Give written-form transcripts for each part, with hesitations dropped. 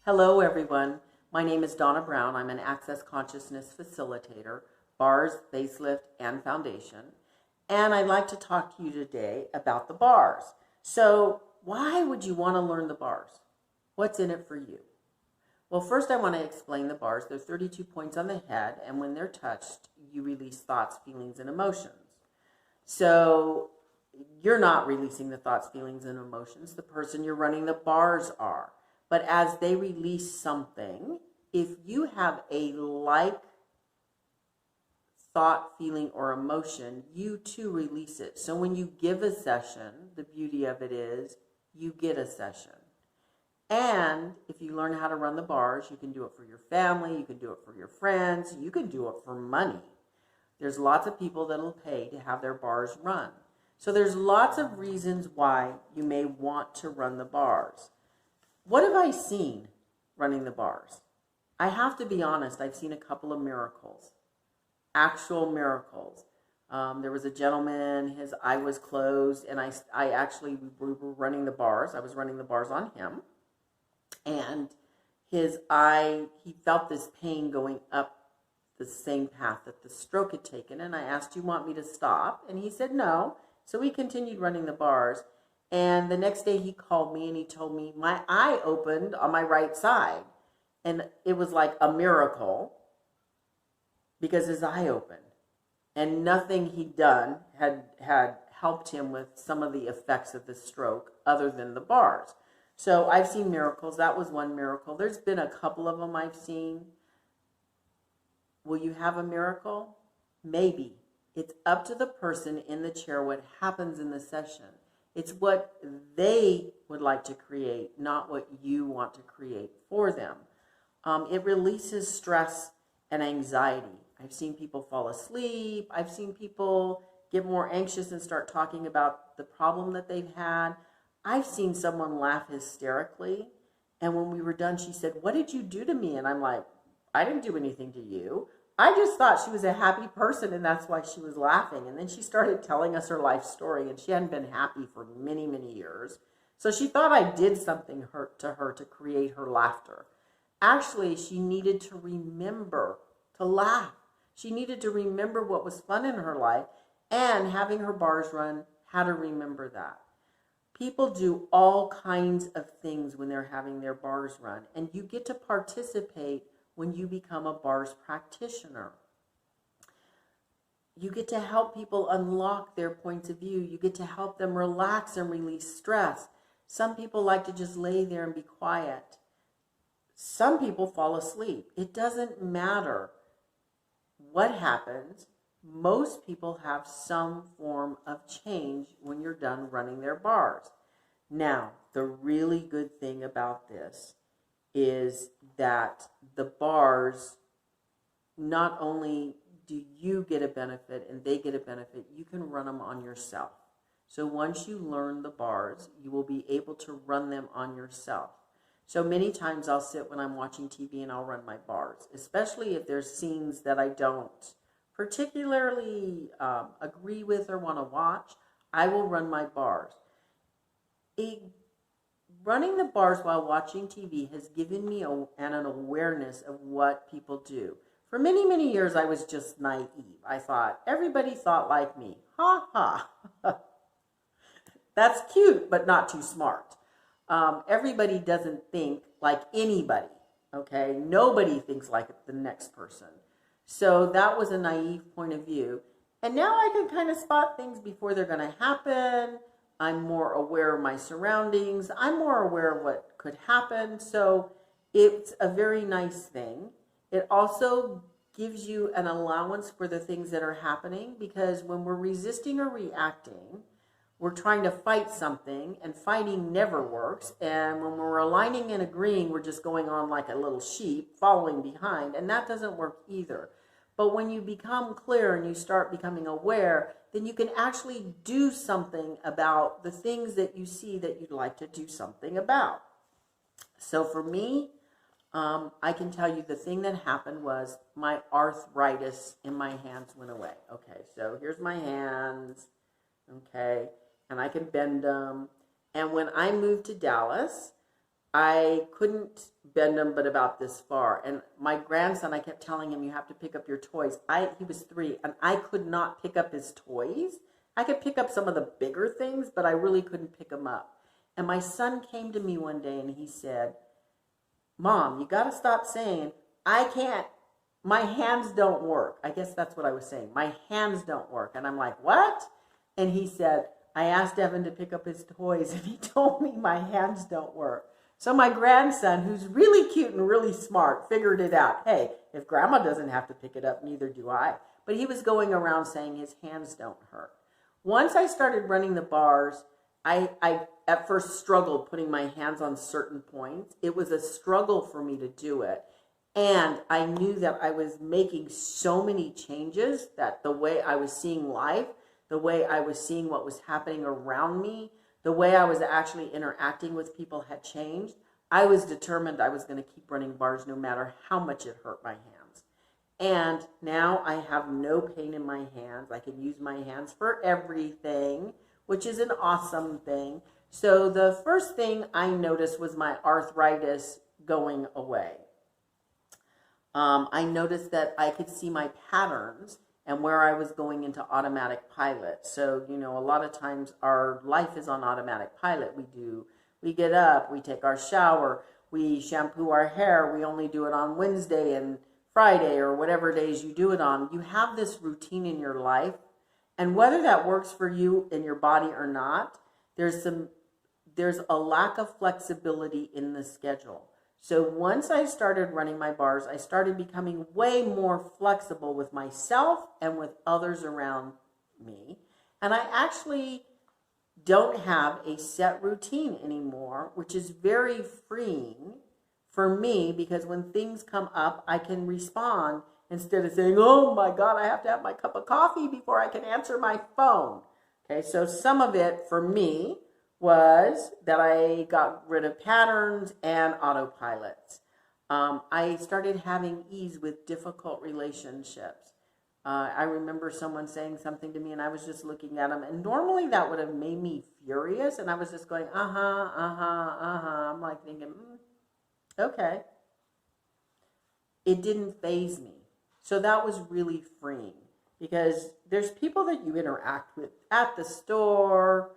Hello, everyone. My name is Donna Brown. I'm an Access Consciousness Facilitator, bars, facelift, and foundation. And I'd like to talk to you today about the bars. So, why would you want to learn the bars? What's in it for you? Well, first I want to explain the bars. There are 32 points on the head, and when they're touched, you release thoughts, feelings, and emotions. So, you're not releasing the thoughts, feelings, and emotions. The person you're running the bars are. But as they release something, if you have a like thought, feeling, or emotion, you too release it. So when you give a session, the beauty of it is you get a session. And if you learn how to run the bars, you can do it for your family, you can do it for your friends, you can do it for money. There's lots of people that'll pay to have their bars run. So there's lots of reasons why you may want to run the bars. What have I seen running the bars? I have to be honest, I've seen a couple of miracles, actual miracles. There was a gentleman, his eye was closed, and I actually, we were running the bars. I was running the bars on him, and his eye, he felt this pain going up the same path that the stroke had taken, and I asked, "Do you want me to stop?" And he said no, so we continued running the bars. And the next day he called me and he told me my eye opened on my right side. And it was like a miracle because his eye opened. And nothing he'd done had helped him with some of the effects of the stroke other than the bars. So I've seen miracles. That was one miracle. There's been a couple of them I've seen. Will you have a miracle? Maybe. It's up to the person in the chair what happens in the session. It's what they would like to create, not what you want to create for them. It releases stress and anxiety. I've seen people fall asleep. I've seen people get more anxious and start talking about the problem that they've had. I've seen someone laugh hysterically. And when we were done, she said, "What did you do to me?" And I'm like, "I didn't do anything to you. I just thought she was a happy person and that's why she was laughing." And then she started telling us her life story, and she hadn't been happy for many, many years. So she thought I did something to her to create her laughter. Actually, she needed to remember to laugh. She needed to remember what was fun in her life, and having her bars run had her remember that. People do all kinds of things when they're having their bars run, and you get to participate when you become a bars practitioner. You get to help people unlock their points of view. You get to help them relax and release stress. Some people like to just lay there and be quiet. Some people fall asleep. It doesn't matter what happens. Most people have some form of change when you're done running their bars. Now, the really good thing about this is that the bars, not only do you get a benefit and they get a benefit, you can run them on yourself. So once you learn the bars, you will be able to run them on yourself. So many times I'll sit when I'm watching TV and I'll run my bars, especially if there's scenes that I don't particularly agree with or want to watch. I will run my bars. Running the bars while watching TV has given me an awareness of what people do. For many, many years, I was just naive. I thought, everybody thought like me. Ha ha. That's cute, but not too smart. Everybody doesn't think like anybody, okay? Nobody thinks like the next person. So that was a naive point of view. And now I can kind of spot things before they're going to happen. I'm more aware of my surroundings. I'm more aware of what could happen. So it's a very nice thing. It also gives you an allowance for the things that are happening, because when we're resisting or reacting, we're trying to fight something, and fighting never works. And when we're aligning and agreeing, we're just going on like a little sheep following behind, and that doesn't work either. But when you become clear and you start becoming aware, then you can actually do something about the things that you see that you'd like to do something about. So for me, I can tell you the thing that happened was my arthritis in my hands went away. Okay, so here's my hands, okay, and I can bend them. And when I moved to Dallas, I couldn't bend them but about this far. And my grandson, I kept telling him, you have to pick up your toys. He was 3, and I could not pick up his toys. I could pick up some of the bigger things, but I really couldn't pick them up. And my son came to me one day and he said, Mom, you got to stop saying, I can't, my hands don't work. I guess that's what I was saying. My hands don't work. And I'm like, what? And he said, I asked Evan to pick up his toys and he told me my hands don't work. So my grandson, who's really cute and really smart, figured it out. Hey, if grandma doesn't have to pick it up, neither do I. But he was going around saying his hands don't hurt. Once I started running the bars, I at first struggled putting my hands on certain points. It was a struggle for me to do it. And I knew that I was making so many changes, that the way I was seeing life, the way I was seeing what was happening around me, the way I was actually interacting with people had changed. I was determined I was going to keep running bars no matter how much it hurt my hands. And now I have no pain in my hands. I can use my hands for everything, which is an awesome thing. So the first thing I noticed was my arthritis going away. I noticed that I could see my patterns and where I was going into automatic pilot. So, a lot of times our life is on automatic pilot. We get up, we take our shower, we shampoo our hair. We only do it on Wednesday and Friday or whatever days you do it on. You have this routine in your life. And whether that works for you in your body or not, there's a lack of flexibility in the schedule. So once I started running my bars, I started becoming way more flexible with myself and with others around me. And I actually don't have a set routine anymore, which is very freeing for me, because when things come up, I can respond instead of saying, oh my God, I have to have my cup of coffee before I can answer my phone. Okay, so some of it for me was that I got rid of patterns and autopilots. I started having ease with difficult relationships. I remember someone saying something to me and I was just looking at them, and normally that would have made me furious, and I was just going, I'm like thinking, okay. It didn't faze me. So that was really freeing, because there's people that you interact with at the store,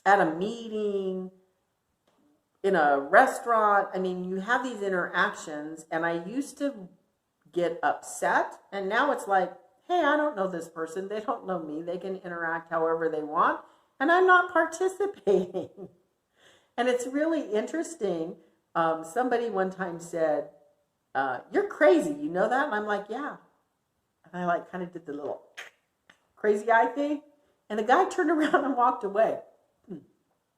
at a meeting, in a restaurant. I mean, you have these interactions, and I used to get upset, and now it's like, hey, I don't know this person. They don't know me. They can interact however they want, and I'm not participating. And it's really interesting. Somebody one time said, you're crazy, you know that? And I'm like, yeah. And I kind of did the little crazy eye thing. And the guy turned around and walked away.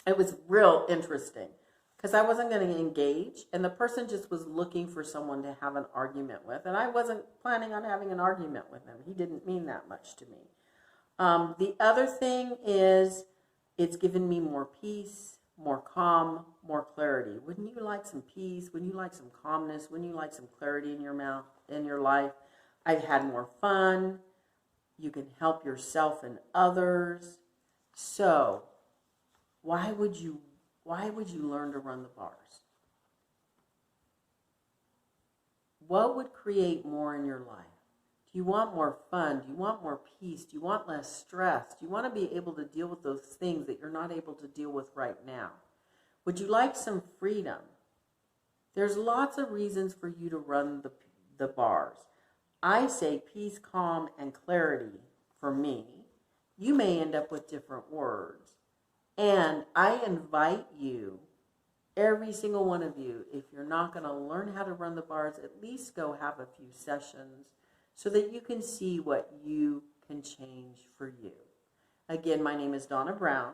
It was real interesting, because I wasn't going to engage, and the person just was looking for someone to have an argument with, and I wasn't planning on having an argument with him. He didn't mean that much to me. The other thing is, it's given me more peace, more calm, more clarity. Wouldn't you like some peace? Wouldn't you like some calmness? Wouldn't you like some clarity in your life? I've had more fun. You can help yourself and others. So, why would you learn to run the bars? What would create more in your life? Do you want more fun? Do you want more peace? Do you want less stress? Do you want to be able to deal with those things that you're not able to deal with right now? Would you like some freedom? There's lots of reasons for you to run the bars. I say peace, calm, and clarity for me. You may end up with different words. And I invite you, every single one of you, if you're not going to learn how to run the bars, at least go have a few sessions so that you can see what you can change for you. Again, my name is Donna Brown.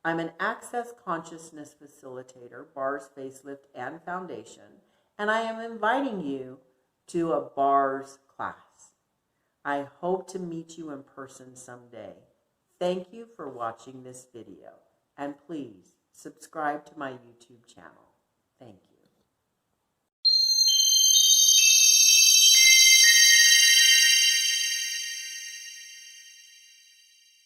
I'm an Access Consciousness Facilitator, Bars, Facelift, and Foundation, and I am inviting you to a bars class. I hope to meet you in person someday. Thank you for watching this video. And please subscribe to my YouTube channel. Thank you.